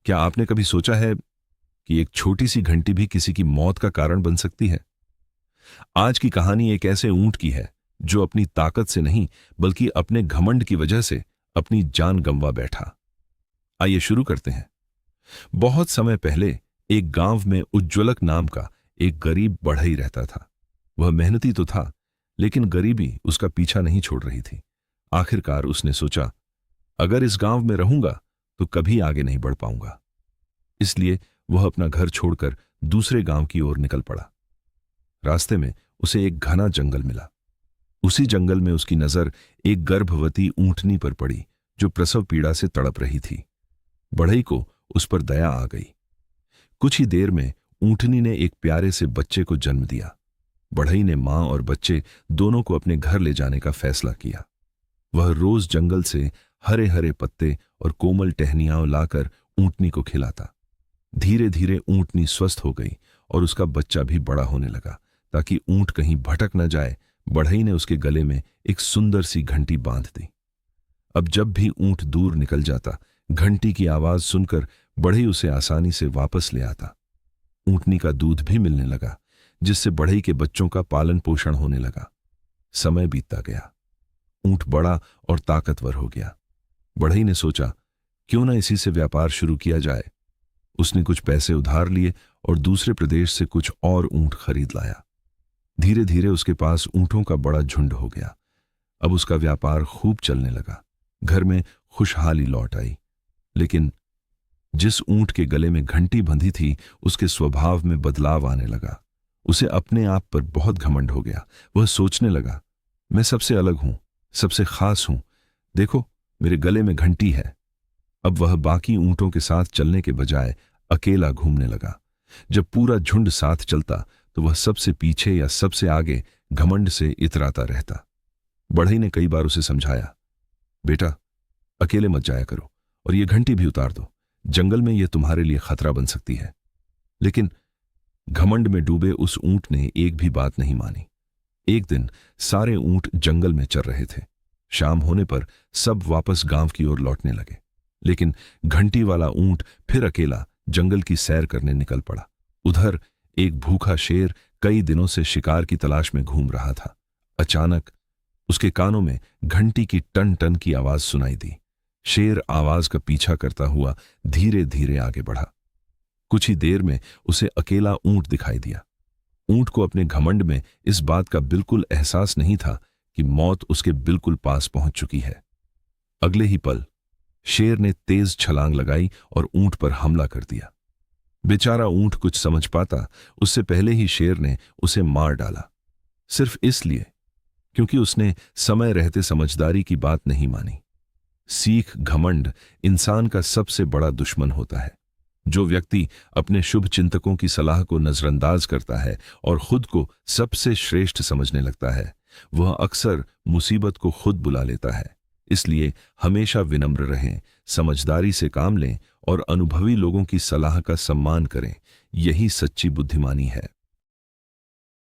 क्या आपने कभी सोचा है कि एक छोटी सी घंटी भी किसी की मौत का कारण बन सकती है? आज की कहानी एक ऐसे ऊंट की है जो अपनी ताकत से नहीं बल्कि अपने घमंड की वजह से अपनी जान गंवा बैठा। आइए शुरू करते हैं। बहुत समय पहले एक गांव में उज्ज्वलक नाम का एक गरीब बढ़ई रहता था। वह मेहनती तो था, लेकिन गरीबी उसका पीछा नहीं छोड़ रही थी। आखिरकार उसने सोचा, अगर इस गांव में रहूंगा तो कभी आगे नहीं बढ़ पाऊंगा। इसलिए वह अपना घर छोड़कर दूसरे गांव की ओर निकल पड़ा। रास्ते में उसे एक घना जंगल मिला। उसी जंगल में उसकी नजर एक गर्भवती ऊंटनी पर पड़ी जो प्रसव पीड़ा से तड़प रही थी। बढ़ई को उस पर दया आ गई। कुछ ही देर में ऊंटनी ने एक प्यारे से बच्चे को जन्म दिया। बढ़ई ने मां और बच्चे दोनों को अपने घर ले जाने का फैसला किया। वह रोज जंगल से हरे हरे पत्ते और कोमल टहनियां लाकर ऊंटनी को खिलाता। धीरे धीरे ऊंटनी स्वस्थ हो गई और उसका बच्चा भी बड़ा होने लगा। ताकि ऊंट कहीं भटक न जाए, बढ़ई ने उसके गले में एक सुंदर सी घंटी बांध दी। अब जब भी ऊंट दूर निकल जाता, घंटी की आवाज सुनकर बढ़ई उसे आसानी से वापस ले आता। ऊंटनी का दूध भी मिलने लगा, जिससे बढ़ई के बच्चों का पालन पोषण होने लगा। समय बीतता गया। ऊंट बड़ा और ताकतवर हो गया। बढ़ई ने सोचा, क्यों ना इसी से व्यापार शुरू किया जाए। उसने कुछ पैसे उधार लिए और दूसरे प्रदेश से कुछ और ऊंट खरीद लाया। धीरे धीरे उसके पास ऊंटों का बड़ा झुंड हो गया। अब उसका व्यापार खूब चलने लगा। घर में खुशहाली लौट आई। लेकिन जिस ऊंट के गले में घंटी बंधी थी, उसके स्वभाव में बदलाव आने लगा। उसे अपने आप पर बहुत घमंड हो गया। वह सोचने लगा, मैं सबसे अलग हूं, सबसे खास हूं। देखो, मेरे गले में घंटी है। अब वह बाकी ऊंटों के साथ चलने के बजाय अकेला घूमने लगा। जब पूरा झुंड साथ चलता तो वह सबसे पीछे या सबसे आगे घमंड से इतराता रहता। बढ़ई ने कई बार उसे समझाया, बेटा, अकेले मत जाया करो और ये घंटी भी उतार दो। जंगल में यह तुम्हारे लिए खतरा बन सकती है। लेकिन घमंड में डूबे उस ऊंट ने एक भी बात नहीं मानी। एक दिन सारे ऊंट जंगल में चर रहे थे। शाम होने पर सब वापस गांव की ओर लौटने लगे। लेकिन घंटी वाला ऊंट फिर अकेला जंगल की सैर करने निकल पड़ा। उधर एक भूखा शेर कई दिनों से शिकार की तलाश में घूम रहा था। अचानक उसके कानों में घंटी की टन टन की आवाज सुनाई दी। शेर आवाज का पीछा करता हुआ धीरे धीरे आगे बढ़ा। कुछ ही देर में उसे अकेला ऊंट दिखाई दिया। ऊंट को अपने घमंड में इस बात का बिल्कुल एहसास नहीं था कि मौत उसके बिल्कुल पास पहुंच चुकी है। अगले ही पल शेर ने तेज छलांग लगाई और ऊंट पर हमला कर दिया। बेचारा ऊंट कुछ समझ पाता उससे पहले ही शेर ने उसे मार डाला, सिर्फ इसलिए क्योंकि उसने समय रहते समझदारी की बात नहीं मानी। सीख घमंड इंसान का सबसे बड़ा दुश्मन होता है। जो व्यक्ति अपने शुभ चिंतकों की सलाह को नजरअंदाज करता है और खुद को सबसे श्रेष्ठ समझने लगता है, वह अक्सर मुसीबत को खुद बुला लेता है। इसलिए हमेशा विनम्र रहें, समझदारी से काम लें और अनुभवी लोगों की सलाह का सम्मान करें। यही सच्ची बुद्धिमानी है।